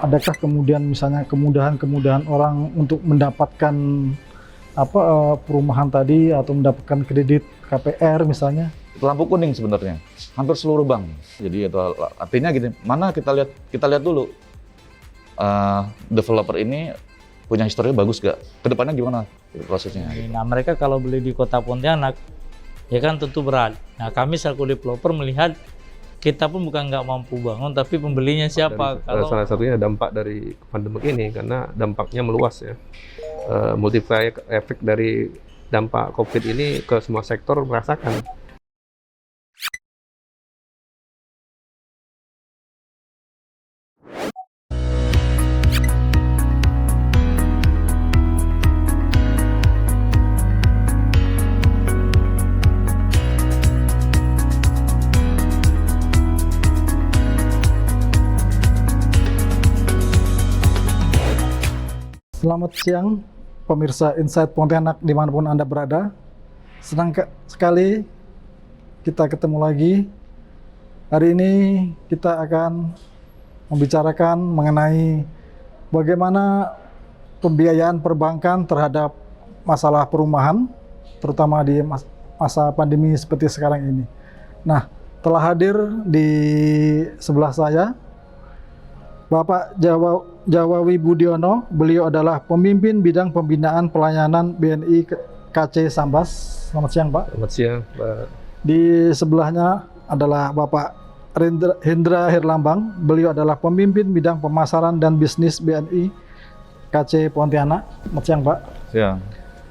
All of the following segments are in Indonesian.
adakah kemudian misalnya kemudahan-kemudahan orang untuk mendapatkan perumahan tadi atau mendapatkan kredit KPR misalnya? Lampu kuning sebenarnya, hampir seluruh bank. Jadi itu artinya gini, mana kita lihat dulu developer ini punya histori bagus gak? Kedepannya gimana prosesnya? Nah, mereka kalau beli di Kota Pontianak, ya kan tentu berat. Nah, kami selaku developer melihat kita pun bukan nggak mampu bangun, tapi pembelinya siapa? Salah satunya dampak dari pandemi ini, karena dampaknya meluas ya. Multiplier efek dari dampak COVID ini ke semua sektor merasakan. Selamat siang pemirsa Insight Pontianak dimanapun Anda berada. Senang sekali kita ketemu lagi. Hari ini kita akan membicarakan mengenai bagaimana pembiayaan perbankan terhadap masalah perumahan, terutama di masa pandemi seperti sekarang ini. Nah, telah hadir di sebelah saya Bapak Jawawi Budiono. Beliau adalah pemimpin bidang pembinaan pelayanan BNI KC Sambas. Selamat siang, Pak. Selamat siang, Pak. Di sebelahnya adalah Bapak Hendra Herlambang. Beliau adalah pemimpin bidang pemasaran dan bisnis BNI KC Pontianak. Selamat siang, Pak. Siang.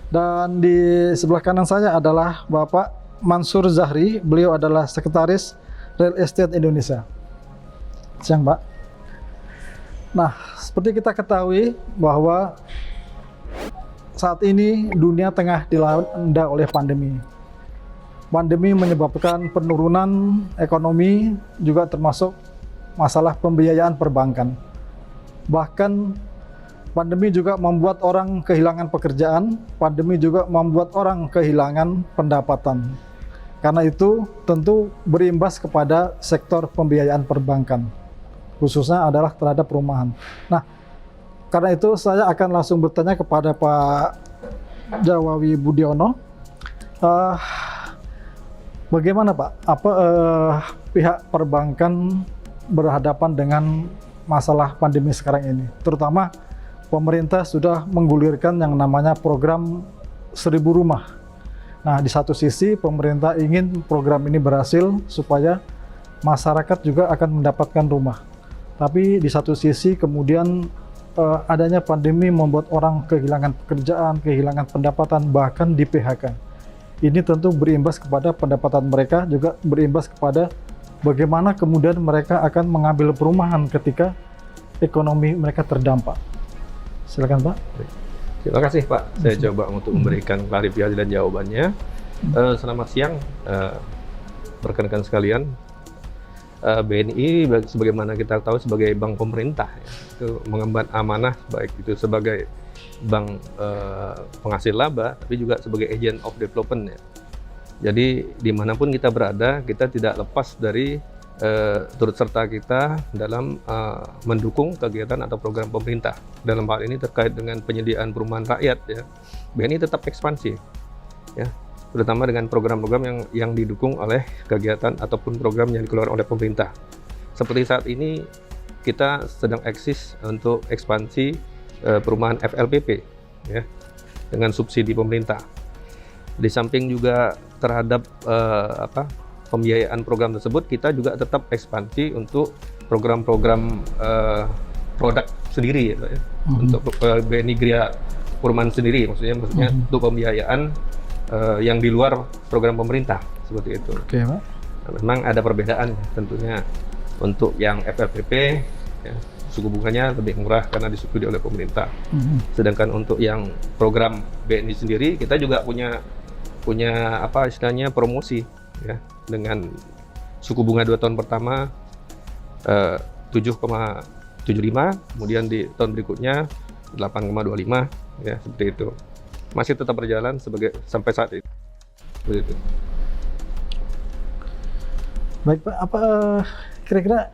Dan di sebelah kanan saya adalah Bapak Mansur Zahri. Beliau adalah Sekretaris Real Estate Indonesia. Siang, Pak. Nah, seperti kita ketahui bahwa saat ini dunia tengah dilanda oleh pandemi. Pandemi menyebabkan penurunan ekonomi, juga termasuk masalah pembiayaan perbankan. Bahkan pandemi juga membuat orang kehilangan pekerjaan, pandemi juga membuat orang kehilangan pendapatan. Karena itu tentu berimbas kepada sektor pembiayaan perbankan, khususnya adalah terhadap perumahan. Nah, karena itu saya akan langsung bertanya kepada Pak Jawawi Budiono. Bagaimana Pak, pihak perbankan berhadapan dengan masalah pandemi sekarang ini? Terutama pemerintah sudah menggulirkan yang namanya program 1000 rumah. Nah, di satu sisi pemerintah ingin program ini berhasil supaya masyarakat juga akan mendapatkan rumah. Tapi di satu sisi kemudian adanya pandemi membuat orang kehilangan pekerjaan, kehilangan pendapatan, bahkan di PHK. Ini tentu berimbas kepada pendapatan mereka, juga berimbas kepada bagaimana kemudian mereka akan mengambil perumahan ketika ekonomi mereka terdampak. Silakan Pak. Terima kasih Pak. Saya coba untuk memberikan klarifikasi dan jawabannya. Selamat siang rekan-rekan sekalian. BNI sebagaimana kita tahu sebagai bank pemerintah ya, itu mengemban amanah baik itu sebagai bank penghasil laba tapi juga sebagai agent of development ya. Jadi dimanapun kita berada kita tidak lepas dari turut serta kita dalam mendukung kegiatan atau program pemerintah. Dalam hal ini terkait dengan penyediaan perumahan rakyat ya, BNI tetap ekspansi ya, terutama dengan program-program yang didukung oleh kegiatan ataupun program yang dikeluarkan oleh pemerintah. Seperti saat ini kita sedang eksis untuk ekspansi perumahan FLPP ya, dengan subsidi pemerintah. Di samping juga terhadap pembiayaan program tersebut, kita juga tetap ekspansi untuk program-program produk sendiri ya, untuk BNI Gria Perumahan sendiri, maksudnya untuk pembiayaan yang di luar program pemerintah seperti itu. Oke, Pak. Nah, memang ada perbedaan tentunya. Untuk yang FLPP ya, suku bunganya lebih murah karena disubsidi oleh pemerintah. Sedangkan untuk yang program BNI sendiri kita juga punya apa istilahnya promosi ya, dengan suku bunga 2 tahun pertama 7,75, kemudian di tahun berikutnya 8,25 ya, seperti itu. Masih tetap berjalan sampai saat ini. Begitu. Baik Pak, apa kira-kira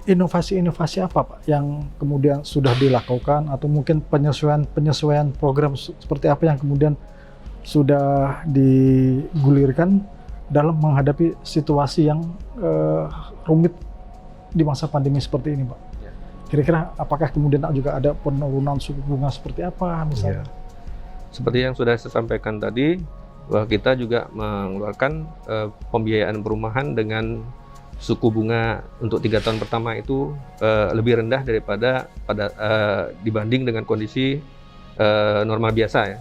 inovasi-inovasi apa Pak yang kemudian sudah dilakukan atau mungkin penyesuaian program seperti apa yang kemudian sudah digulirkan dalam menghadapi situasi yang rumit di masa pandemi seperti ini Pak? Kira-kira apakah kemudian juga ada penurunan suku bunga seperti apa misalnya? Seperti yang sudah saya sampaikan tadi, bahwa kita juga mengeluarkan pembiayaan perumahan dengan suku bunga untuk 3 tahun pertama itu lebih rendah daripada dibanding dengan kondisi normal biasa ya.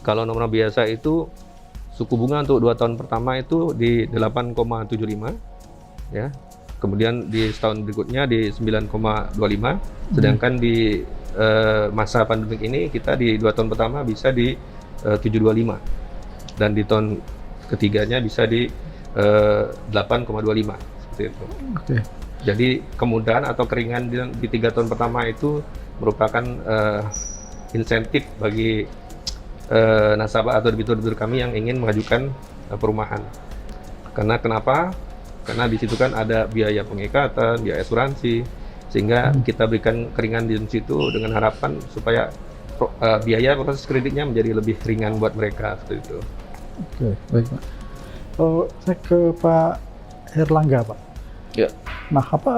Kalau normal biasa itu suku bunga untuk 2 tahun pertama itu di 8,75 ya. Kemudian di setahun berikutnya di 9,25, sedangkan di masa pandemi ini kita di 2 tahun pertama bisa di 7,25 dan di tahun ketiganya bisa di 8,25 seperti itu. Oke. Jadi kemudahan atau keringan di 3 tahun pertama itu merupakan insentif bagi nasabah atau debitur-debitur kami yang ingin mengajukan perumahan. Karena kenapa? Karena di situ kan ada biaya pengikatan, biaya asuransi, sehingga kita berikan keringan di situ dengan harapan supaya biaya proses kreditnya menjadi lebih ringan buat mereka seperti itu. Oke, baik Pak. Saya ke Pak Herlangga Pak. Ya. Nah, apa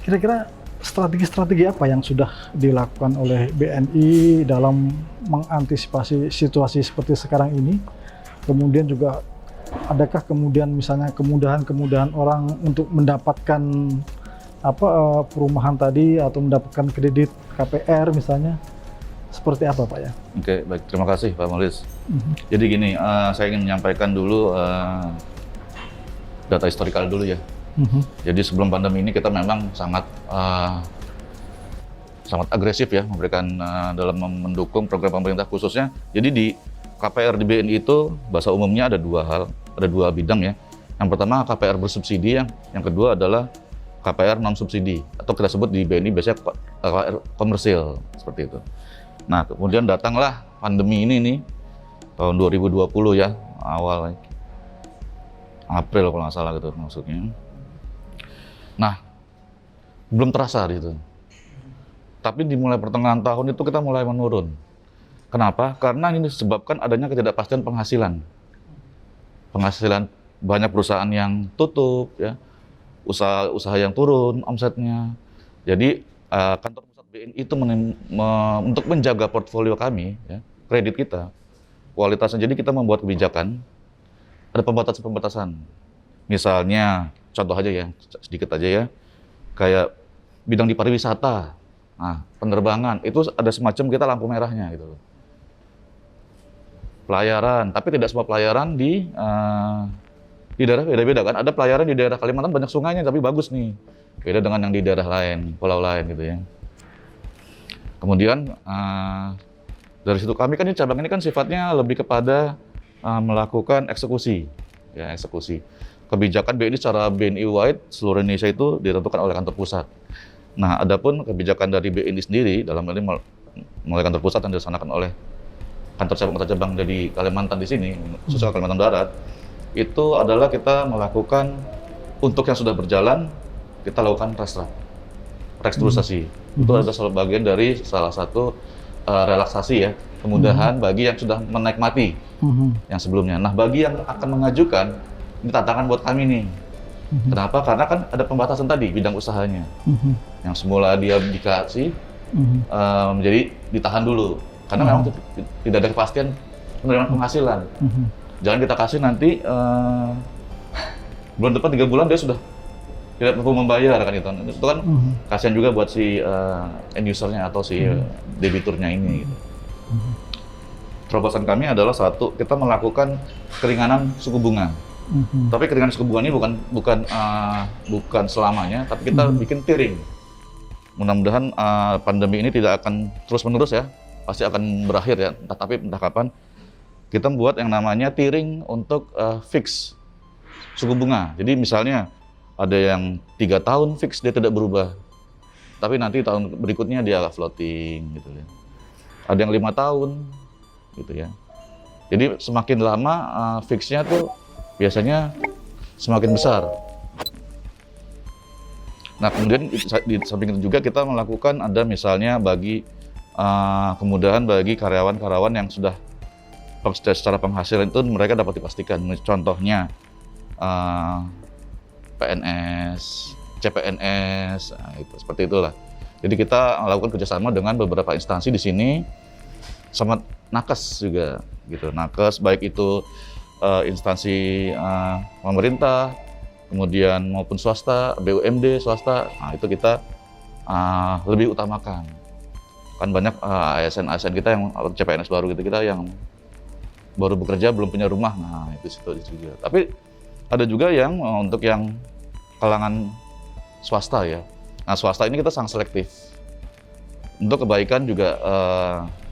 kira-kira strategi-strategi apa yang sudah dilakukan oleh BNI dalam mengantisipasi situasi seperti sekarang ini? Kemudian juga adakah kemudian misalnya kemudahan-kemudahan orang untuk mendapatkan perumahan tadi atau mendapatkan kredit KPR misalnya, seperti apa Pak ya? Oke, baik. Terima kasih Pak Molis. Jadi gini, saya ingin menyampaikan dulu data historikal dulu ya. Jadi sebelum pandemi ini kita memang sangat agresif ya memberikan dalam mendukung program pemerintah khususnya. Jadi di KPR di BNI itu bahasa umumnya ada 2 hal, ada 2 bidang ya. Yang pertama KPR bersubsidi, yang kedua adalah KPR non subsidi atau kita sebut di BNI biasanya KPR komersil seperti itu. Nah kemudian datanglah pandemi ini nih tahun 2020 ya, awal April kalau nggak salah gitu maksudnya. Nah belum terasa gitu. Tapi dimulai pertengahan tahun itu kita mulai menurun. Kenapa? Karena ini disebabkan adanya ketidakpastian penghasilan. Penghasilan banyak perusahaan yang tutup, ya, usaha yang turun omsetnya. Jadi kantor pusat BNI itu untuk menjaga portfolio kami, ya, kredit kita, kualitasnya. Jadi kita membuat kebijakan, ada pembatasan-pembatasan. Misalnya, contoh aja ya, sedikit aja ya, kayak bidang di pariwisata, nah, penerbangan itu ada semacam kita lampu merahnya gitu. Pelayaran, tapi tidak semua pelayaran di daerah beda-beda kan. Ada pelayaran di daerah Kalimantan banyak sungainya tapi bagus nih. Beda dengan yang di daerah lain, pulau lain gitu ya. Kemudian dari situ kami kan cabang ini kan sifatnya lebih kepada melakukan eksekusi. Ya, eksekusi. Kebijakan BNI secara BNI wide seluruh Indonesia itu ditentukan oleh kantor pusat. Nah, adapun kebijakan dari BNI sendiri dalam hal ini mulai kantor pusat yang dilaksanakan oleh kantor cabang dari Kalimantan di sini, khususnya Kalimantan Barat, itu adalah kita melakukan untuk yang sudah berjalan, kita lakukan restrukturisasi. Itu adalah salah bagian dari salah satu relaksasi ya, kemudahan bagi yang sudah menikmati yang sebelumnya. Nah, bagi yang akan mengajukan, ini tantangan buat kami nih. Kenapa? Karena kan ada pembatasan tadi bidang usahanya. Yang semula dia dikasih menjadi ditahan dulu. Karena memang tidak ada kepastian penerimaan penghasilan. Jangan kita kasih nanti bulan depan 3 bulan dia sudah tidak mampu membayar kan itu. Itu kan kasihan juga buat si end usernya atau si debiturnya ini. Gitu. Terobosan kami adalah satu, kita melakukan keringanan suku bunga. Tapi keringanan suku bunga ini bukan selamanya, tapi kita bikin tiering. Mudah-mudahan pandemi ini tidak akan terus-menerus ya. Pasti akan berakhir ya, entah kapan. Kita membuat yang namanya tiering untuk fix suku bunga. Jadi misalnya ada yang 3 tahun fix dia tidak berubah, tapi nanti tahun berikutnya dia floating gitu ya. Ada yang 5 tahun gitu ya. Jadi semakin lama fixnya tuh biasanya semakin besar. Nah, kemudian di samping itu juga kita melakukan ada misalnya bagi kemudahan bagi karyawan-karyawan yang sudah secara penghasilan itu mereka dapat dipastikan. Contohnya PNS, CPNS, nah, itu seperti itulah. Jadi kita melakukan kerjasama dengan beberapa instansi di sini, sama nakes juga, gitu. Nakes baik itu instansi pemerintah, kemudian maupun swasta, BUMD swasta, nah itu kita lebih utamakan. Kan banyak ASN kita yang CPNS baru gitu, kita yang baru bekerja belum punya rumah, nah itu juga. Tapi ada juga yang untuk yang kalangan swasta ya. Nah, swasta ini kita sangat selektif. Untuk kebaikan juga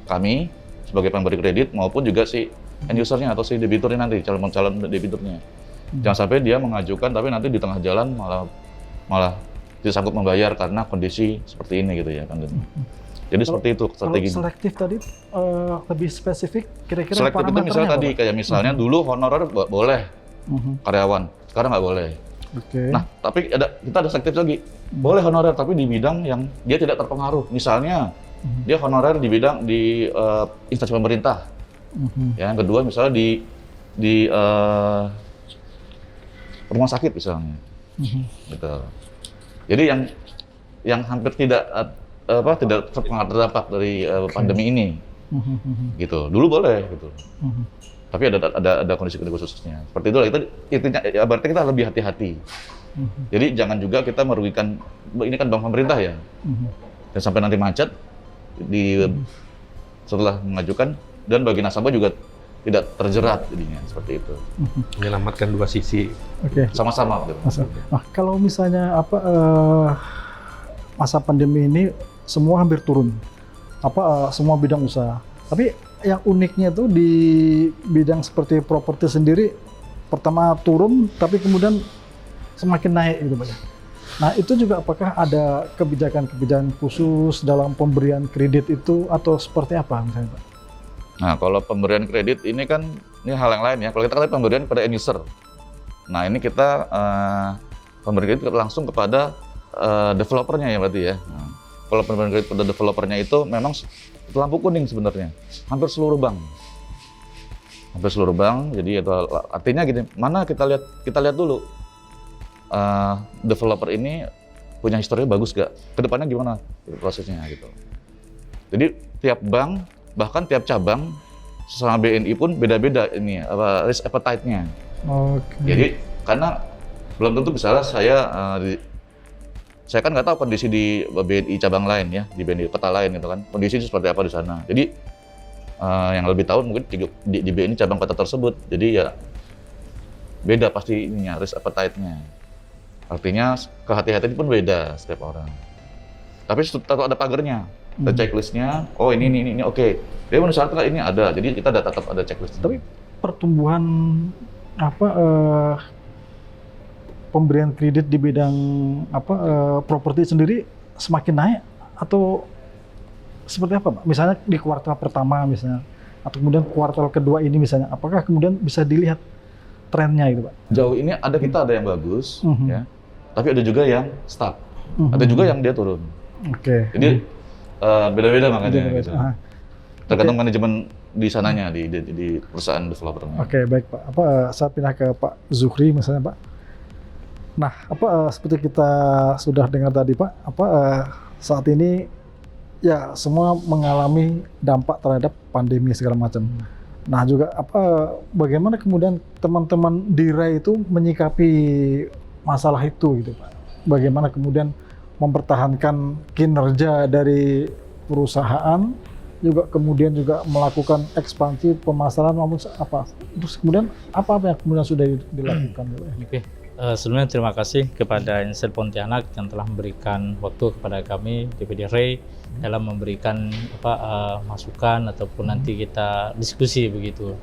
kami sebagai pemberi kredit maupun juga si end usernya atau si debiturnya nanti, calon debiturnya. Jangan sampai dia mengajukan tapi nanti di tengah jalan malah tidak sanggup membayar karena kondisi seperti ini gitu ya kan. Jadi seperti itu strategi. Kalau selektif tadi lebih spesifik kira-kira selektif itu misalnya tadi kayak misalnya dulu honorer boleh karyawan, sekarang nggak boleh. Oke. Nah, tapi kita ada selektif lagi. Boleh honorer tapi di bidang yang dia tidak terpengaruh. Misalnya dia honorer di bidang di instansi pemerintah. Ya, yang kedua misalnya di rumah sakit misalnya. Gitu. Jadi yang hampir tidak terdampak dari pandemi ini. Gitu. Dulu boleh gitu. Tapi ada kondisi khususnya. Seperti itulah intinya ya, berarti kita lebih hati-hati. Jadi jangan juga kita merugikan, ini kan bank pemerintah ya. Dan sampai nanti macet setelah mengajukan, dan bagi nasabah juga tidak terjerat jadinya seperti itu. Menyelamatkan dua sisi. Oke. Sama-sama. Nah, kalau misalnya masa pandemi ini semua hampir turun. Semua bidang usaha. Tapi yang uniknya tuh di bidang seperti properti sendiri, pertama turun tapi kemudian semakin naik gitu Pak. Nah, itu juga apakah ada kebijakan-kebijakan khusus dalam pemberian kredit itu atau seperti apa misalnya Pak? Nah, kalau pemberian kredit ini kan ini hal yang lain ya. Kalau kita kan pemberian pada end user. Nah, ini kita pemberian kredit langsung kepada developernya ya berarti ya. Nah, kalau pemberian kredit pada developernya itu memang lampu kuning sebenarnya. Hampir seluruh bank. Jadi itu artinya gini, mana kita lihat dulu developer ini punya historinya bagus gak? Kedepannya gimana prosesnya gitu. Jadi tiap bank, bahkan tiap cabang sama BNI pun beda-beda ini risk appetite-nya. Oke. Jadi karena belum tentu misalnya saya kan nggak tahu kondisi di BNI cabang lain ya, di BNI kota lain gitu kan, kondisi seperti apa di sana. Jadi yang lebih tahu mungkin di BNI cabang kota tersebut. Jadi ya beda pasti ininya, risk appetite-nya. Artinya kehati-hatian pun beda setiap orang. Tapi tetap ada pagernya, ada checklist-nya. Oh ini oke. Dia memenuhi syarat ini ada, jadi kita tetap ada checklist. Tapi pertumbuhan pemberian kredit di bidang properti sendiri semakin naik atau seperti apa Pak? Misalnya di kuartal pertama misalnya, atau kemudian kuartal kedua ini misalnya, apakah kemudian bisa dilihat trennya gitu Pak? Jauh ini ada yang bagus, ya. Tapi ada juga yang stuck, ada juga yang dia turun. Oke. Jadi beda-beda makanya. Gitu. Tergantung Oke. manajemen di sananya di perusahaan developernya. Oke, baik Pak. Saya pindah ke Pak Zuhri misalnya Pak. Nah, seperti kita sudah dengar tadi Pak, saat ini ya semua mengalami dampak terhadap pandemi segala macam. Nah, juga bagaimana kemudian teman-teman di RAI itu menyikapi masalah itu gitu Pak? Bagaimana kemudian mempertahankan kinerja dari perusahaan, juga kemudian juga melakukan ekspansi pemasaran maupun terus kemudian apa yang kemudian sudah dilakukan? Oke. Sebelumnya terima kasih kepada Insel Pontianak yang telah memberikan waktu kepada kami DPD RAI dalam memberikan masukan ataupun nanti kita diskusi begitu.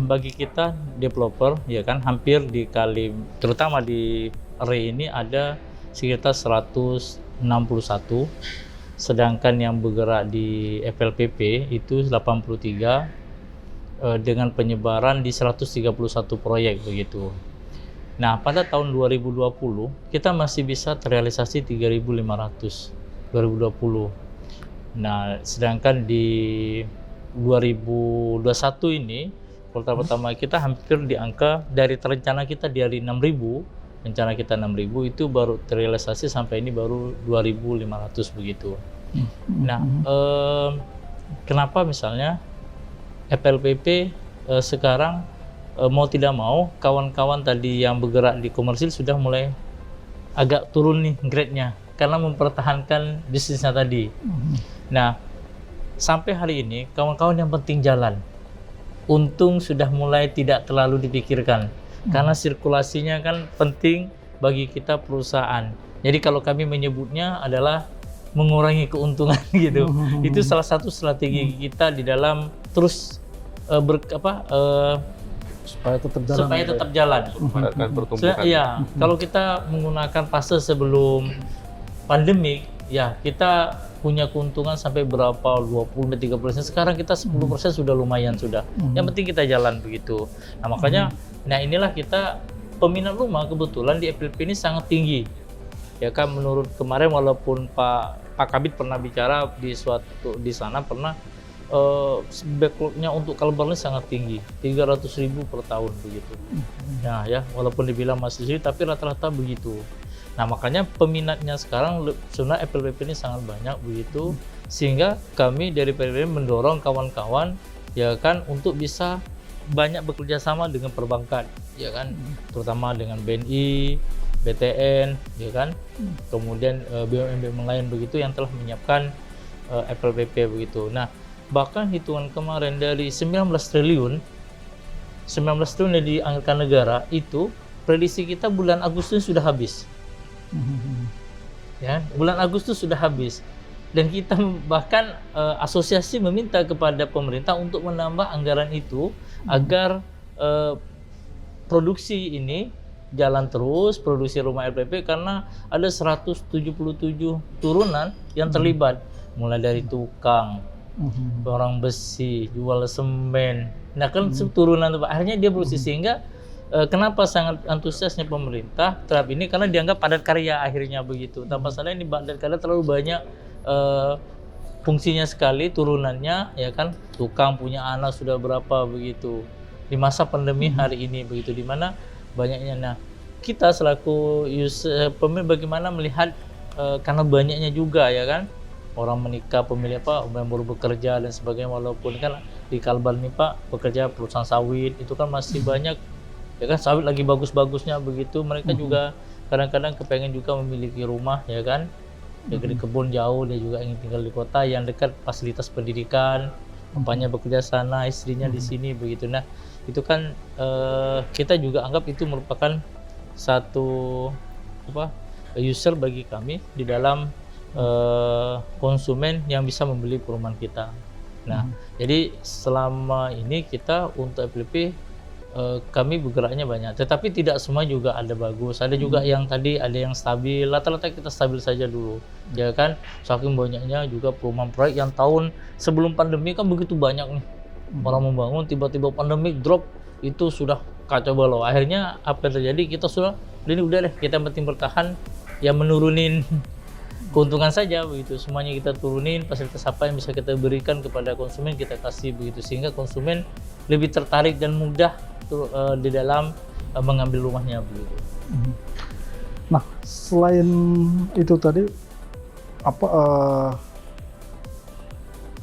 Bagi kita developer ya kan hampir terutama di RAI ini ada sekitar 161, sedangkan yang bergerak di FLPP itu 83 dengan penyebaran di 131 proyek begitu. Nah, pada tahun 2020 kita masih bisa terrealisasi 3.500 2020. Nah, sedangkan di 2021 ini kuartal pertama kita hampir di angka dari rencana kita dari 6.000, rencana kita 6.000 itu baru terrealisasi sampai ini baru 2.500 begitu. Nah, kenapa misalnya FLPP sekarang mau tidak mau kawan-kawan tadi yang bergerak di komersil sudah mulai agak turun nih grade-nya karena mempertahankan bisnisnya tadi. Nah, sampai hari ini kawan-kawan yang penting jalan. Untung sudah mulai tidak terlalu dipikirkan karena sirkulasinya kan penting bagi kita perusahaan. Jadi kalau kami menyebutnya adalah mengurangi keuntungan gitu. Itu salah satu strategi kita di dalam terus supaya tetap jalan. Memadatkan pertumbuhan. Iya, kalau kita menggunakan fase sebelum pandemik, ya kita punya keuntungan sampai berapa 20-30%. Sekarang kita 10% sudah lumayan sudah. Yang penting kita jalan begitu. Nah makanya, nah inilah kita peminat rumah kebetulan di FLP ini sangat tinggi. Ya kan menurut kemarin walaupun Pak Kabid pernah bicara di sana pernah backlognya untuk Kalbar ini sangat tinggi, 300.000 per tahun begitu. Nah ya, walaupun dibilang masih sedikit, tapi rata-rata begitu. Nah makanya peminatnya sekarang sebenarnya FLPP ini sangat banyak begitu, sehingga kami dari PLPP mendorong kawan-kawan ya kan untuk bisa banyak bekerja sama dengan perbankan, ya kan, terutama dengan BNI, BTN, ya kan, kemudian BUMN lain begitu yang telah menyiapkan FLPP begitu. Nah bahkan hitungan kemarin dari 19 triliun yang dianggarkan negara itu prediksi kita bulan Agustus sudah habis. Ya, bulan Agustus sudah habis dan kita bahkan asosiasi meminta kepada pemerintah untuk menambah anggaran itu agar produksi ini jalan terus, produksi rumah LPP, karena ada 177 turunan yang terlibat, mulai dari tukang, orang besi, jual semen. Nah kan turunan itu Pak, akhirnya dia produksi sehingga kenapa sangat antusiasnya pemerintah terhadap ini, karena dianggap padat karya akhirnya begitu. Tanpa salah ini padat karya terlalu banyak fungsinya sekali turunannya, ya kan, tukang punya anak sudah berapa begitu di masa pandemi hari ini begitu, di mana banyaknya. Nah kita selaku pemilik bagaimana melihat karena banyaknya juga ya kan orang menikah, pemilih yang baru bekerja dan sebagainya, walaupun kan di Kalbar nih Pak bekerja perusahaan sawit itu kan masih banyak ya kan, sawit lagi bagus-bagusnya begitu, mereka juga kadang-kadang kepengen juga memiliki rumah ya kan, dia di kebun jauh, dia juga ingin tinggal di kota yang dekat fasilitas pendidikan, bapaknya bekerja sana, istrinya di sini begitu. Nah itu kan kita juga anggap itu merupakan satu user bagi kami di dalam konsumen yang bisa membeli perumahan kita. Nah jadi selama ini kita untuk FLP kami bergeraknya banyak, tetapi tidak semua juga ada bagus, ada juga yang tadi ada yang stabil, rata-rata kita stabil saja dulu ya kan, saking banyaknya juga perumahan proyek yang tahun sebelum pandemi kan begitu banyak nih orang membangun, tiba-tiba pandemi drop, itu sudah kacau balau. Akhirnya apa yang terjadi, kita sudah ini udah deh, kita penting bertahan ya, menurunin keuntungan saja begitu, semuanya kita turunin, fasilitas apa yang bisa kita berikan kepada konsumen kita kasih begitu, sehingga konsumen lebih tertarik dan mudah di dalam mengambil rumahnya begitu. Nah, selain itu tadi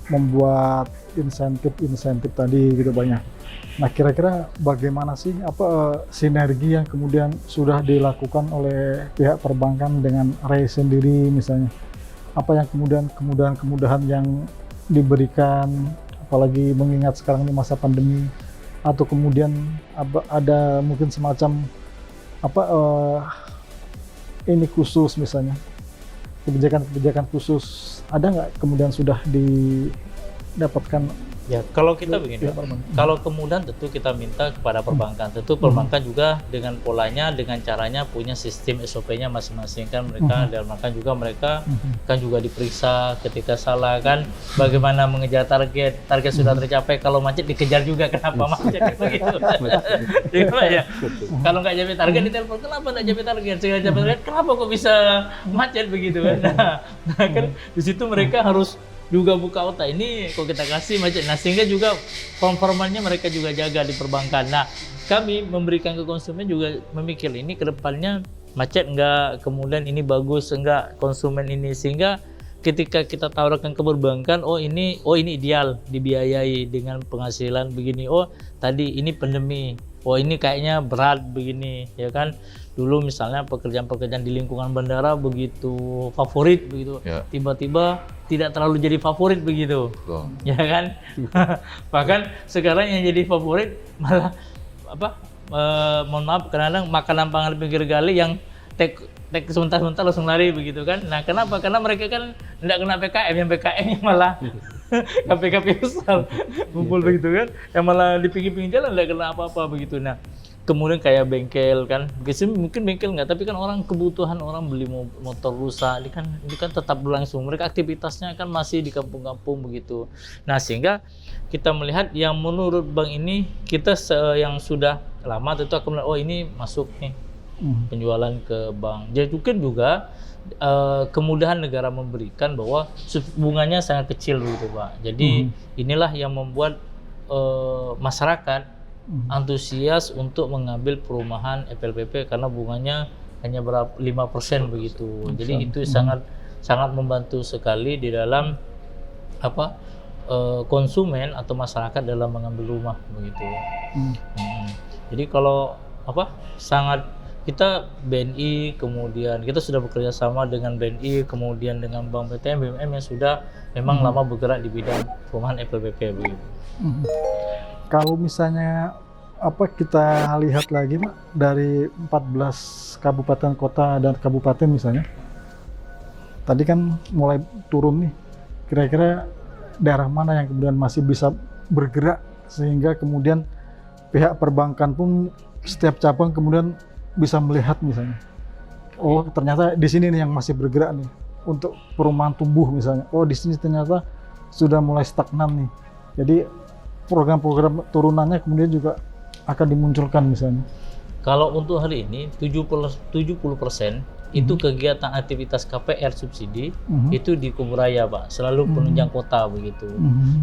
membuat insentif tadi gitu banyak. Nah, kira-kira bagaimana sih sinergi yang kemudian sudah dilakukan oleh pihak perbankan dengan REI sendiri misalnya? Apa yang kemudahan yang diberikan, apalagi mengingat sekarang ini masa pandemi, atau kemudian ada mungkin semacam ini khusus misalnya, kebijakan khusus ada nggak kemudian sudah didapatkan Ya, kalau kita begini, pihak perbankan. kalau kemudian tentu kita minta kepada perbankan, tentu perbankan juga dengan polanya, dengan caranya punya sistem SOP-nya masing-masing kan mereka, dalam rangka juga mereka kan juga diperiksa ketika salah kan, bagaimana mengejar target sudah tercapai, kalau macet dikejar juga kenapa macet begitu. Ya. Kalau nggak capai target ditelepon, kenapa nggak capai target? Saya capai target, kenapa kok bisa macet begitu kan? Nah kan di situ mereka harus juga buka otak, ini kok kita kasih macet. Nah sehingga juga performanya mereka juga jaga di perbankan. Nah kami memberikan ke konsumen juga memikir ini ke depannya macet enggak, kemudian ini bagus enggak konsumen ini, sehingga ketika kita tawarkan ke perbankan, oh ini ideal dibiayai dengan penghasilan begini, oh tadi ini pandemi, oh ini kayaknya berat begini ya kan. Dulu misalnya pekerjaan-pekerjaan di lingkungan bandara begitu favorit begitu, tiba-tiba tidak terlalu jadi favorit begitu, ya kan? Bahkan sekarang yang jadi favorit malah mohon maaf, kadang-kadang makanan pangan pinggir gali yang tek sebentar-sebentar langsung lari begitu kan. Nah kenapa? Karena mereka kan tidak kena PKM, yang PKM malah KPKP besar kumpul begitu kan, yang malah di pinggir-pinggir jalan tidak kena apa-apa begitu. Nah kemudian kayak bengkel kan, mungkin bengkel nggak, tapi kan orang kebutuhan orang beli motor rusak, ini kan tetap berlangsung. Mereka aktivitasnya kan masih di kampung-kampung begitu. Nah sehingga kita melihat yang menurut bank ini, kita yang sudah lama tentu akan melihat, oh ini masuk nih penjualan ke bank. Jadi mungkin juga kemudahan negara memberikan bahwa bunganya sangat kecil begitu Pak. Jadi inilah yang membuat masyarakat antusias untuk mengambil perumahan FLPP karena bunganya hanya berapa 5% begitu. Jadi itu sangat membantu sekali di dalam konsumen atau masyarakat dalam mengambil rumah begitu. Jadi kalau sangat kita BNI, kemudian kita sudah bekerja sama dengan BNI, kemudian dengan Bank BTN, BMM yang sudah memang lama bergerak di bidang perumahan FLPP begitu. Kalau misalnya kita lihat lagi Pak, dari 14 kabupaten kota dan kabupaten misalnya, tadi kan mulai turun nih, kira-kira daerah mana yang kemudian masih bisa bergerak sehingga kemudian pihak perbankan pun setiap cabang kemudian bisa melihat misalnya, oh ternyata di sini nih yang masih bergerak nih untuk perumahan tumbuh misalnya, oh di sini ternyata sudah mulai stagnan nih, jadi program-program turunannya kemudian juga akan dimunculkan misalnya. Kalau untuk hari ini 70% itu kegiatan aktivitas KPR subsidi itu di Kuburaya Pak, selalu penunjang kota begitu.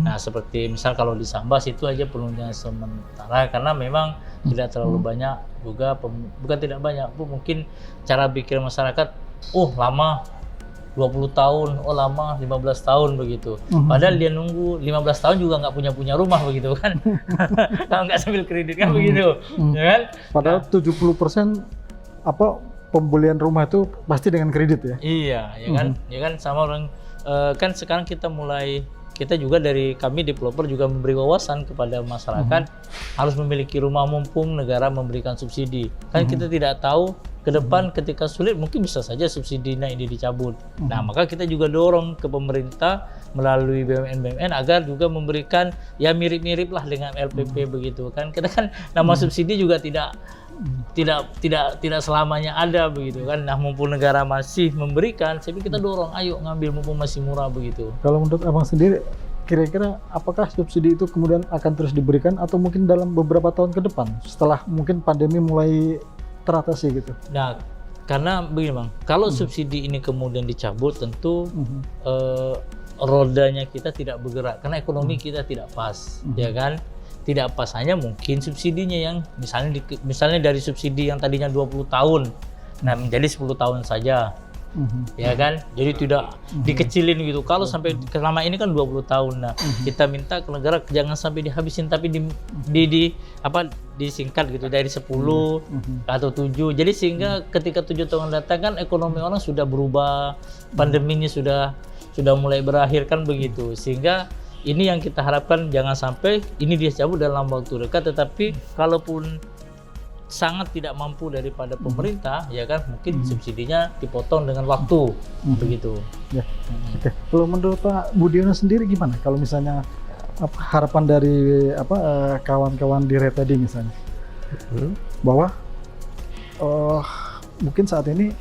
Nah seperti misal kalau di Sambas itu aja penunjang sementara karena memang tidak terlalu banyak juga, bukan tidak banyak, mungkin cara pikir masyarakat, oh lama 20 tahun, oh lama 15 tahun begitu. Padahal dia nunggu 15 tahun juga nggak punya rumah begitu kan. Kalau nggak sambil kredit kan begitu, ya kan? Padahal 70% pembelian rumah itu pasti dengan kredit ya? Iya, ya kan? Ya kan sama orang kan sekarang kita juga dari kami developer juga memberi wawasan kepada masyarakat harus memiliki rumah mumpung negara memberikan subsidi. Kan kita tidak tahu ke depan ketika sulit mungkin bisa saja subsidinya ini dicabut. Nah, maka kita juga dorong ke pemerintah melalui BUMN agar juga memberikan ya mirip-mirip lah dengan LPP begitu kan. Kita kan nama subsidi juga tidak selamanya ada begitu kan. Nah, mumpung negara masih memberikan, tapi kita dorong ayo ngambil mumpung masih murah begitu. Kalau menurut Abang sendiri, kira-kira apakah subsidi itu kemudian akan terus diberikan atau mungkin dalam beberapa tahun ke depan setelah mungkin pandemi mulai teratasi gitu? Nah, karena begini Bang, kalau subsidi ini kemudian dicabut tentu rodanya kita tidak bergerak karena ekonomi kita tidak pas, ya kan? Tidak pas, hanya mungkin subsidinya yang misalnya dari subsidi yang tadinya 20 tahun, nah menjadi 10 tahun saja. Ya kan, jadi tidak dikecilin gitu. Kalau sampai selama ini kan 20 tahun, nah kita minta ke negara jangan sampai dihabisin, tapi disingkat gitu dari 10 atau 7. Jadi sehingga ketika 7 tahun datang kan ekonomi orang sudah berubah, pandeminya sudah mulai berakhir kan begitu. Sehingga ini yang kita harapkan jangan sampai ini dia cabut dalam waktu dekat, tetapi kalaupun sangat tidak mampu daripada pemerintah, ya kan mungkin subsidinya dipotong dengan waktu begitu. Ya. Oke. Kalau menurut Pak Budiono sendiri gimana? Kalau misalnya harapan dari kawan-kawan di RE tadi misalnya, bahwa mungkin saat ini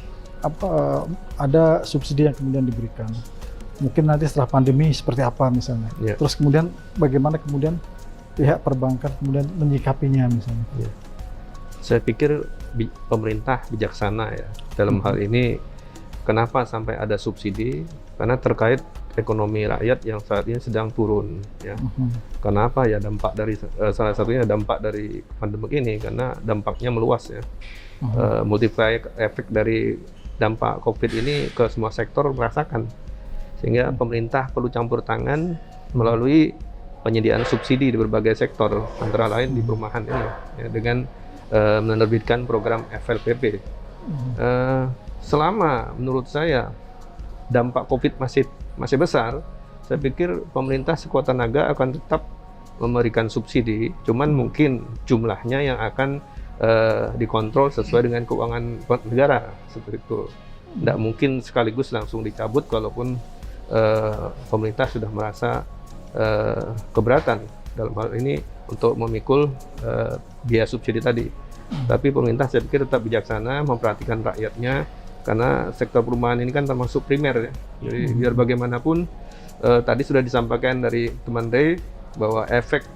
ada subsidi yang kemudian diberikan. Mungkin nanti setelah pandemi seperti apa misalnya. Yeah. Terus kemudian bagaimana kemudian pihak perbankan kemudian menyikapinya misalnya. Yeah. Saya pikir pemerintah bijaksana ya dalam hal ini. Kenapa sampai ada subsidi? Karena terkait ekonomi rakyat yang saat ini sedang turun. Ya. Kenapa ya dampak dari salah satunya dampak dari pandemi ini karena dampaknya meluas ya. Multiplier efek dari dampak COVID ini ke semua sektor merasakan. Sehingga pemerintah perlu campur tangan melalui penyediaan subsidi di berbagai sektor, antara lain di perumahan ini, ya, dengan menerbitkan program FLPP. Selama menurut saya dampak COVID masih besar, saya pikir pemerintah sekuat tenaga akan tetap memberikan subsidi, cuman mungkin jumlahnya yang akan dikontrol sesuai dengan keuangan negara, seperti itu. Tidak mungkin sekaligus langsung dicabut kalaupun pemerintah sudah merasa keberatan dalam hal ini untuk memikul biaya subsidi tadi. Tapi pemerintah saya pikir tetap bijaksana memperhatikan rakyatnya, karena sektor perumahan ini kan termasuk primer ya. Jadi biar bagaimanapun tadi sudah disampaikan dari teman Ray bahwa efek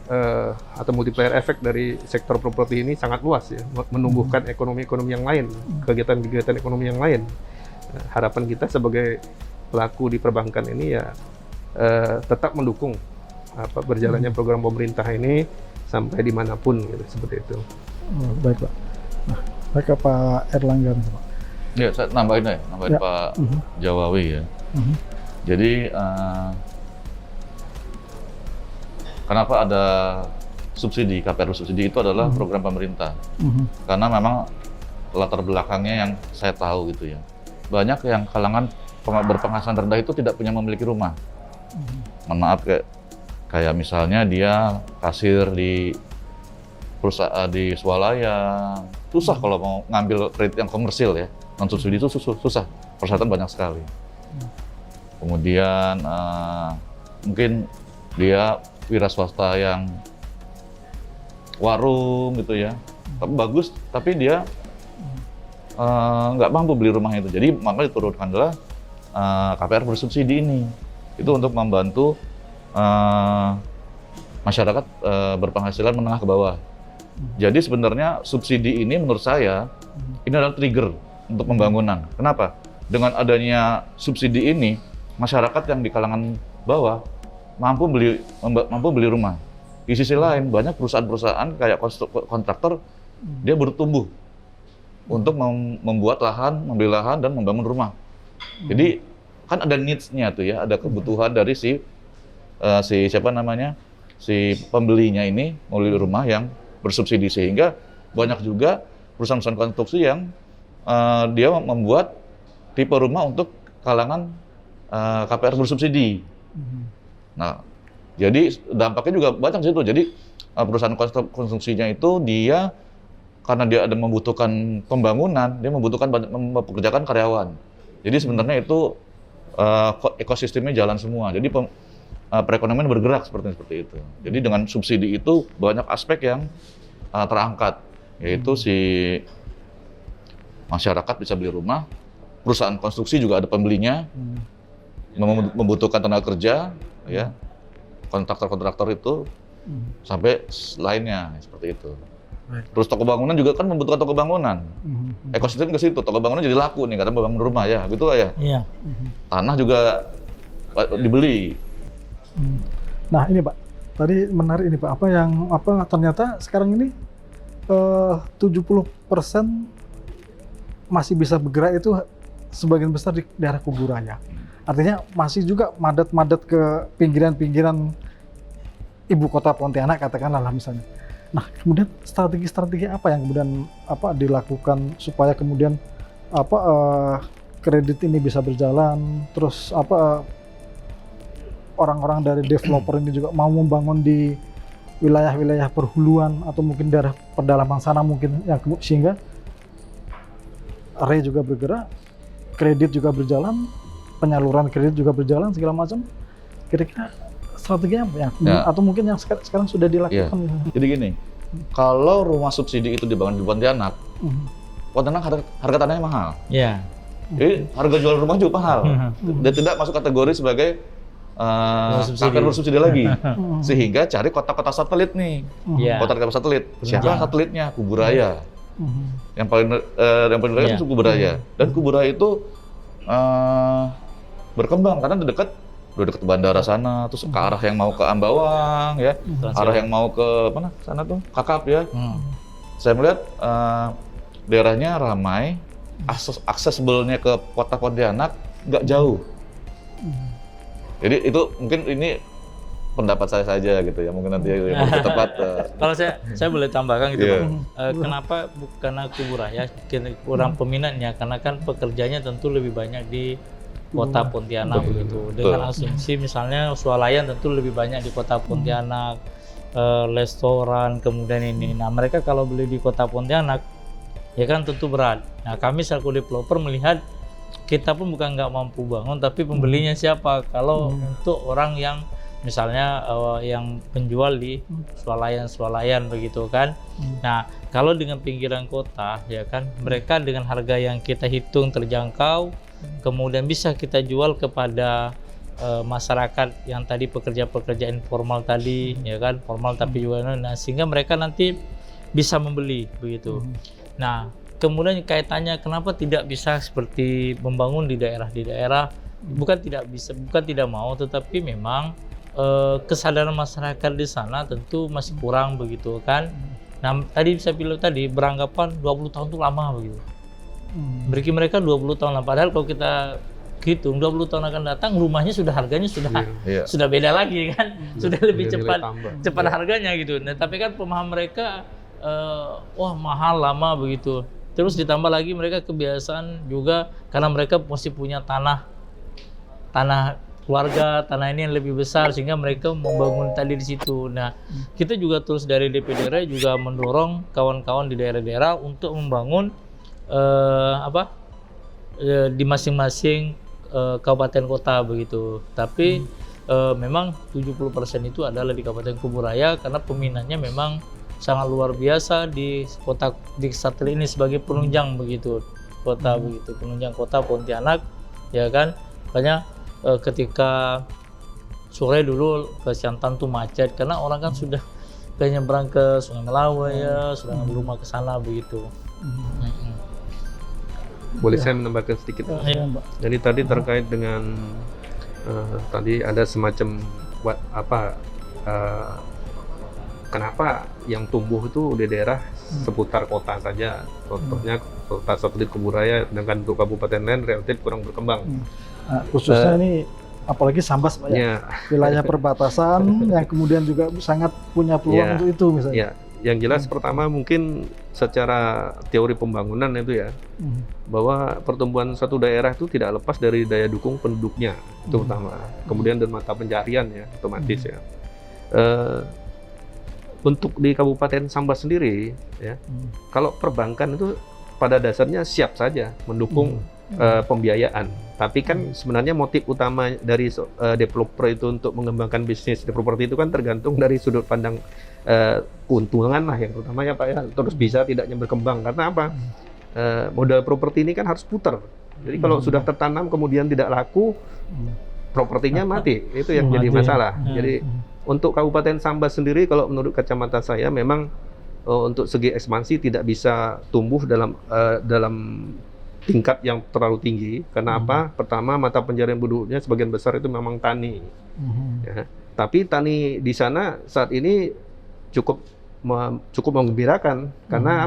atau multiplier efek dari sektor properti ini sangat luas ya, menumbuhkan ekonomi-ekonomi yang lain, kegiatan-kegiatan ekonomi yang lain. Harapan kita sebagai pelaku di perbankan ini ya tetap mendukung berjalannya program pemerintah ini sampai dimanapun gitu, seperti itu. Baik Pak. Nah, baik ke Pak Erlangga Pak. Ya, saya nambahin ya. Pak Jawawi ya. Jadi kenapa ada subsidi, KPR subsidi itu adalah program pemerintah. Karena memang latar belakangnya yang saya tahu gitu ya. Banyak yang kalangan berpenghasilan rendah itu tidak punya memiliki rumah. Mohon maaf kayak misalnya dia kasir di perusahaan di swalaya, susah kalau mau ngambil kredit yang komersil ya, non subsidi itu susah, persyaratan banyak sekali. Kemudian mungkin dia wira swasta yang warung gitu ya, tapi bagus, tapi dia nggak mampu beli rumah itu. Jadi maka diturunkan adalah KPR bersubsidi ini. Itu untuk membantu masyarakat berpenghasilan menengah ke bawah. Jadi sebenarnya subsidi ini menurut saya ini adalah trigger untuk pembangunan. Kenapa? Dengan adanya subsidi ini, masyarakat yang di kalangan bawah mampu beli rumah. Di sisi lain, banyak perusahaan-perusahaan kayak kontraktor dia bertumbuh untuk membuat lahan, membeli lahan dan membangun rumah. Jadi kan ada needs-nya tuh ya, ada kebutuhan dari si pembelinya ini mau beli rumah yang bersubsidi, sehingga banyak juga perusahaan-perusahaan konstruksi yang dia membuat tipe rumah untuk kalangan KPR bersubsidi. Nah, jadi dampaknya juga banyak situ. Jadi perusahaan konstruksinya itu dia karena dia ada membutuhkan pembangunan, dia membutuhkan mempekerjakan karyawan. Jadi sebenarnya itu ekosistemnya jalan semua. Jadi perekonomian bergerak seperti itu. Jadi dengan subsidi itu banyak aspek yang terangkat, yaitu si masyarakat bisa beli rumah, perusahaan konstruksi juga ada pembelinya, membutuhkan tenaga kerja, ya, kontraktor itu, sampai lainnya seperti itu. Terus toko bangunan juga kan membutuhkan toko bangunan. Ekosistem ke situ, toko bangunan jadi laku nih karena bangun rumah ya, gitu ya. Iya. Tanah juga dibeli. Nah ini Pak, tadi menarik ini Pak, ternyata sekarang ini 70% masih bisa bergerak itu sebagian besar di daerah Kuburaya. Artinya masih juga madat-madat ke pinggiran-pinggiran ibu kota Pontianak katakanlah misalnya. Nah kemudian strategi-strategi apa yang kemudian dilakukan supaya kemudian kredit ini bisa berjalan, terus orang-orang dari developer ini juga mau membangun di wilayah-wilayah perhuluan atau mungkin daerah pedalaman sana mungkin yang sehingga RE juga bergerak, kredit juga berjalan, penyaluran kredit juga berjalan segala macam. Kira-kira Strateginya apa ya? Ya. Atau mungkin yang sekarang sudah Iya. dilakukan? Jadi gini, kalau rumah subsidi itu dibangun di Pontianak, Pontianak harga tanahnya mahal. Ya. Jadi harga jual rumah juga mahal. Dan tidak masuk kategori sebagai Bersubsidi. KPR bersubsidi lagi. Sehingga cari kota-kota satelit nih. Ya. Kota-kota satelit. Siapa satelitnya? Kuburaya. Yang paling rendah Iya. itu Kuburaya. Dan Kuburaya itu berkembang karena udah dekat bandara sana, terus ke arah yang mau ke Ambawang ya, arah yang mau ke mana sana tuh Kakap ya. Saya melihat daerahnya ramai, aksesibelnya ke kota Pontianak nggak jauh. Jadi itu mungkin ini pendapat saya saja gitu ya, mungkin nanti yang lebih tepat. Kalau saya boleh tambahkan gitu, Iya. Pak. Kenapa karena Kuburaya kurang peminatnya, karena kan pekerjanya tentu lebih banyak di kota Pontianak begitu. Dengan asumsi misalnya swalayan tentu lebih banyak di kota Pontianak, restoran kemudian ini. Nah mereka kalau beli di kota Pontianak ya kan tentu berat. Nah kami selaku developer melihat kita pun bukan nggak mampu bangun, tapi pembelinya siapa? Kalau untuk orang yang misalnya yang penjual di swalayan begitu kan. Nah kalau dengan pinggiran kota ya kan mereka dengan harga yang kita hitung terjangkau, kemudian bisa kita jual kepada masyarakat yang tadi pekerja-pekerja informal tadi ya kan, formal tapi juga sehingga mereka nanti bisa membeli begitu. Nah kemudian kaitannya kenapa tidak bisa seperti membangun di daerah bukan tidak bisa, bukan tidak mau, tetapi memang kesadaran masyarakat di sana tentu masih kurang begitu kan. Nah tadi saya bilang tadi beranggapan 20 tahun itu lama begitu. Bagi mereka 20 tahun lah, padahal kalau kita hitung 20 tahun akan datang rumahnya sudah harganya sudah beda lagi kan, sudah lebih cepat harganya gitu. Nah tapi kan pemahaman mereka wah mahal lama begitu. Terus ditambah lagi mereka kebiasaan juga karena mereka masih punya tanah keluarga, tanah ini yang lebih besar sehingga mereka membangun tadi di situ. Nah, kita juga terus dari DPD RI juga mendorong kawan-kawan di daerah-daerah untuk membangun di masing-masing kabupaten kota begitu. Tapi memang 70% itu adalah di Kabupaten Kuburaya karena peminatnya memang sangat luar biasa di kota di satelit ini sebagai penunjang begitu kota begitu, penunjang kota Pontianak ya kan. Makanya ketika sore dulu ke Siantan tuh macet karena orang kan sudah kayak nyebrang ke Sungai Melawe ya, sudah ngambil rumah ke sana begitu. Boleh saya menambahkan sedikit? Iya, Mbak. Jadi tadi terkait dengan tadi ada semacam kenapa yang tumbuh itu di daerah seputar kota saja. Contohnya kota satelit Kuburaya, sedangkan untuk kabupaten lain relatif kurang berkembang. Khususnya ini apalagi Sambas Pak ya, wilayah perbatasan yang kemudian juga sangat punya peluang untuk itu misalnya. Ya, yang jelas pertama mungkin secara teori pembangunan itu ya, bahwa pertumbuhan suatu daerah itu tidak lepas dari daya dukung penduduknya, itu pertama. Kemudian dan mata pencarian ya, otomatis ya. Untuk di Kabupaten Sambas sendiri ya, kalau perbankan itu pada dasarnya siap saja mendukung pembiayaan. Tapi kan sebenarnya motif utama dari developer itu untuk mengembangkan bisnis di properti itu kan tergantung dari sudut pandang keuntungan lah yang terutama ya Pak ya, terus bisa tidaknya berkembang. Karena apa? Modal properti ini kan harus putar. Jadi kalau sudah tertanam kemudian tidak laku, propertinya mati. Itu yang jadi masalah. Jadi untuk Kabupaten Sambas sendiri kalau menurut kacamata saya memang untuk segi ekspansi tidak bisa tumbuh dalam tingkat yang terlalu tinggi. Karena apa? Pertama, mata pencarian penduduknya sebagian besar itu memang tani. Ya. Tapi tani di sana saat ini cukup menggembirakan karena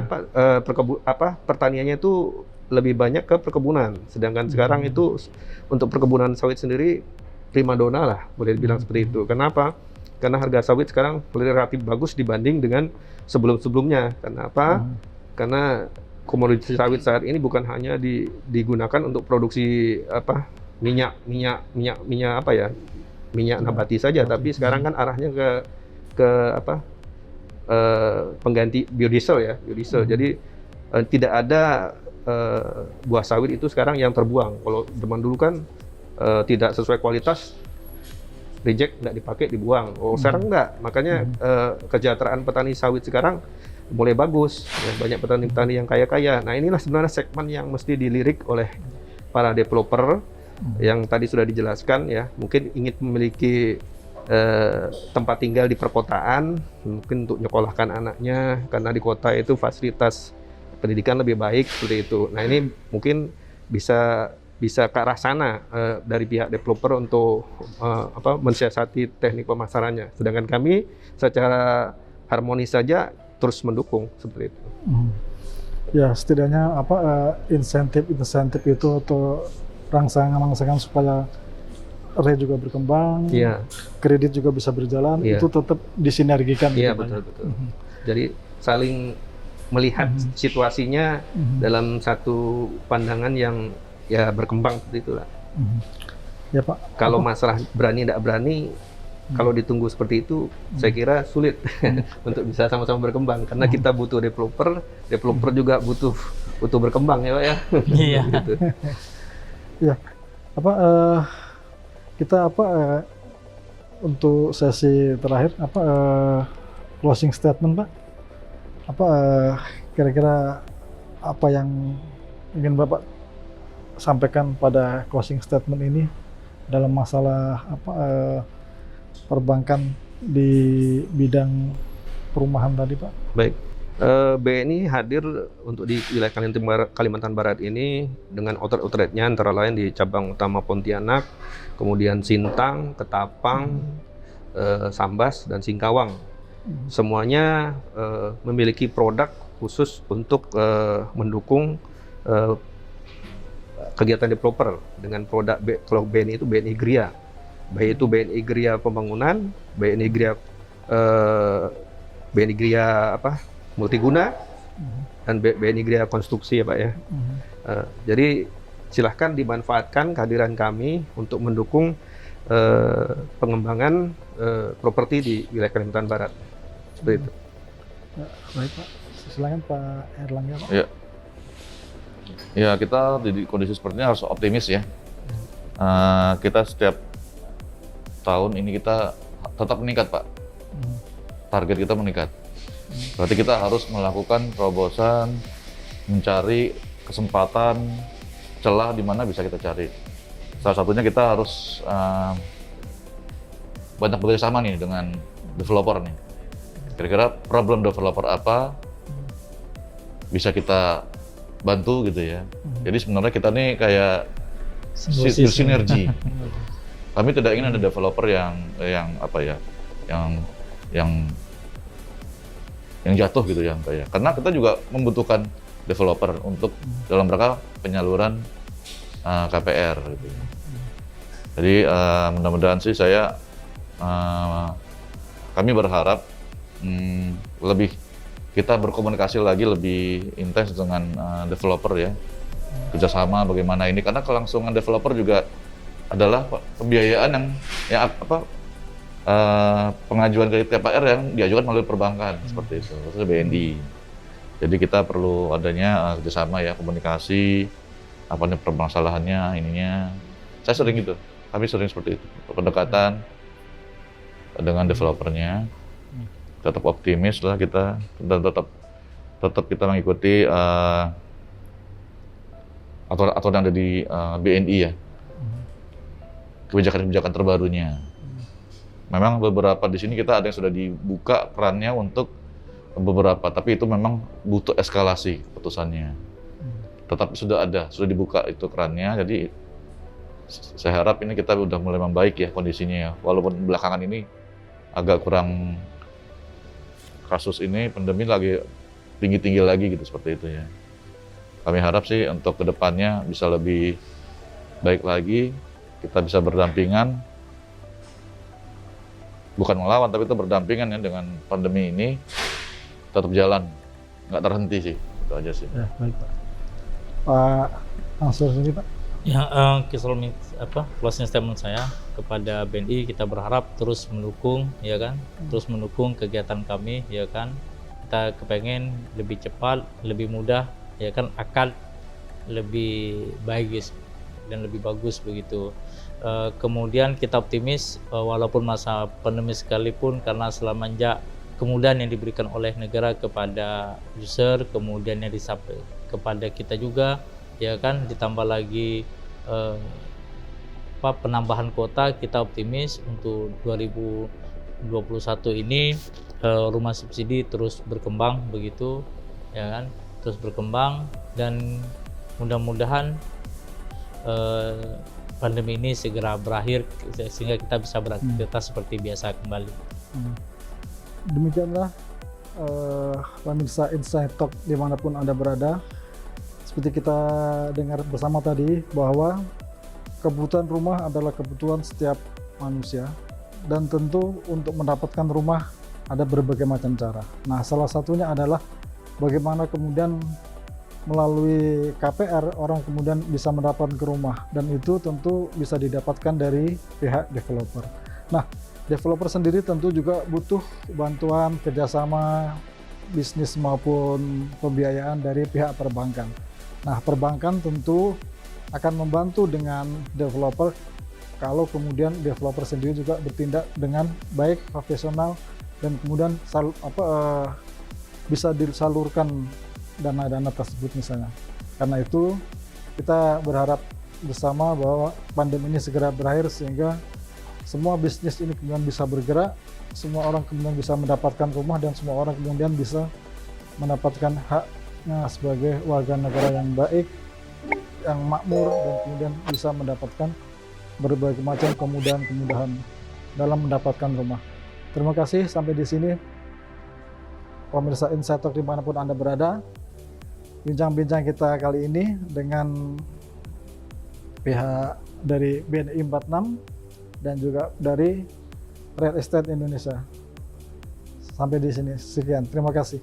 pertaniannya itu lebih banyak ke perkebunan. Sedangkan sekarang itu untuk perkebunan sawit sendiri primadona lah, boleh dibilang seperti itu. Kenapa? Karena harga sawit sekarang relatif bagus dibanding dengan sebelum-sebelumnya. Kenapa? Karena komoditas sawit saat ini bukan hanya digunakan untuk produksi minyak nabati saja, tapi sekarang kan arahnya ke pengganti biodiesel ya, Jadi tidak ada buah sawit itu sekarang yang terbuang. Kalau zaman dulu kan tidak sesuai kualitas reject, nggak dipakai, dibuang. Oh, sekarang nggak. Makanya kesejahteraan petani sawit sekarang mulai bagus. Ya, banyak petani-petani yang kaya-kaya. Nah, inilah sebenarnya segmen yang mesti dilirik oleh para developer yang tadi sudah dijelaskan ya. Mungkin ingin memiliki tempat tinggal di perkotaan, mungkin untuk nyekolahkan anaknya, karena di kota itu fasilitas pendidikan lebih baik seperti itu. Nah, ini mungkin bisa ke arah sana dari pihak developer untuk mensiasati teknik pemasarannya. Sedangkan kami secara harmonis saja terus mendukung seperti itu. Ya, setidaknya insentif itu atau rangsangan supaya RE juga berkembang, Iya. kredit juga bisa berjalan, Iya. itu tetap disinergikan. Iya, gitu, Pak. betul. Jadi saling melihat situasinya dalam satu pandangan yang ya berkembang seperti itulah. Ya, Pak. Kalau masalah berani tidak berani, kalau ditunggu seperti itu, saya kira sulit untuk bisa sama-sama berkembang. Karena kita butuh developer juga butuh berkembang ya Pak ya. Iya. Gitu. Ya, kita untuk sesi terakhir closing statement Pak, kira-kira apa yang ingin Bapak sampaikan pada closing statement ini dalam masalah perbankan di bidang perumahan tadi Pak? Baik. BNI hadir untuk di wilayah Kalimantan Barat ini dengan outlet-outletnya antara lain di cabang utama Pontianak, kemudian Sintang, Ketapang, Sambas, dan Singkawang. Semuanya memiliki produk khusus untuk mendukung kegiatan developer dengan produk kalau BNI itu BNI Gria, baik itu BNI Gria Pembangunan, BNI Gria Multiguna, dan BNI Gria Konstruksi ya Pak ya. Jadi silahkan dimanfaatkan kehadiran kami untuk mendukung pengembangan properti di wilayah Kalimantan Barat. Seperti itu. Ya, baik Pak, silakan Pak Erlangga Pak. Ya, kita di kondisi seperti ini harus optimis ya. Kita setiap tahun ini kita tetap meningkat Pak. Target kita meningkat. Berarti kita harus melakukan terobosan, mencari kesempatan, celah di mana bisa kita cari. Salah satunya kita harus banyak bekerjasama nih dengan developer nih. Kira-kira problem developer apa bisa kita bantu gitu ya. Jadi sebenarnya kita nih kayak sinergi. Kami tidak ingin ada developer yang jatuh gitu ya, kayak. Karena kita juga membutuhkan developer untuk dalam rangka penyaluran KPR gitu. Jadi mudah-mudahan sih kami berharap lebih kita berkomunikasi lagi lebih intens dengan developer ya, kerjasama bagaimana ini, karena kelangsungan developer juga adalah pembiayaan yang pengajuan kredit KPR yang diajukan melalui perbankan seperti itu, khususnya BNI. Jadi kita perlu adanya kerjasama ya, komunikasi, apa nih permasalahannya, ininya. Saya sering gitu, kami sering seperti itu, pendekatan dengan developernya. Tetap optimis lah kita, dan tetap kita mengikuti aturan yang ada di BNI ya, kebijakan-kebijakan terbarunya. Memang beberapa di sini kita ada yang sudah dibuka perannya untuk beberapa, tapi itu memang butuh eskalasi keputusannya. Tetapi sudah dibuka itu kerannya, jadi saya harap ini kita udah mulai membaik ya kondisinya ya. Walaupun belakangan ini agak kurang, kasus ini pandemi lagi tinggi-tinggi lagi gitu seperti itu ya. Kami harap sih untuk kedepannya bisa lebih baik lagi, kita bisa berdampingan, bukan melawan tapi itu berdampingan ya dengan pandemi ini, tetap jalan, nggak terhenti sih, itu aja sih. Ya, baik Pak. Pak Mansur sendiri Pak. Ya, closing statement saya kepada BNI, kita berharap terus mendukung, ya kan, terus mendukung kegiatan kami, ya kan. Kita kepengen lebih cepat, lebih mudah, ya kan, akan lebih baik dan lebih bagus begitu. Kemudian kita optimis walaupun masa pandemi sekalipun, karena semenjak kemudahan yang diberikan oleh negara kepada user, kemudian yang disampaikan kepada kita juga, ya kan, ditambah lagi penambahan kuota, kita optimis untuk 2021 ini rumah subsidi terus berkembang begitu, ya kan, terus berkembang, dan mudah-mudahan pandemi ini segera berakhir sehingga kita bisa beraktivitas seperti biasa kembali. Demikianlah pemirsa Inside Talk dimanapun Anda berada. Seperti kita dengar bersama tadi bahwa kebutuhan rumah adalah kebutuhan setiap manusia, dan tentu untuk mendapatkan rumah ada berbagai macam cara. Nah, salah satunya adalah bagaimana kemudian melalui KPR orang kemudian bisa mendapatkan rumah, dan itu tentu bisa didapatkan dari pihak developer. Nah, developer sendiri tentu juga butuh bantuan kerjasama bisnis maupun pembiayaan dari pihak perbankan. Nah, perbankan tentu akan membantu dengan developer kalau kemudian developer sendiri juga bertindak dengan baik, profesional, dan kemudian bisa disalurkan dana-dana tersebut misalnya. Karena itu kita berharap bersama bahwa pandemi ini segera berakhir sehingga semua bisnis ini kemudian bisa bergerak, semua orang kemudian bisa mendapatkan rumah, dan semua orang kemudian bisa mendapatkan haknya sebagai warga negara yang baik, yang makmur, dan kemudian bisa mendapatkan berbagai macam kemudahan-kemudahan dalam mendapatkan rumah. Terima kasih, sampai di sini pemirsa Inside Talk dimanapun Anda berada. Bincang-bincang kita kali ini dengan pihak dari BNI 46 dan juga dari Real Estate Indonesia. Sampai di sini, sekian. Terima kasih.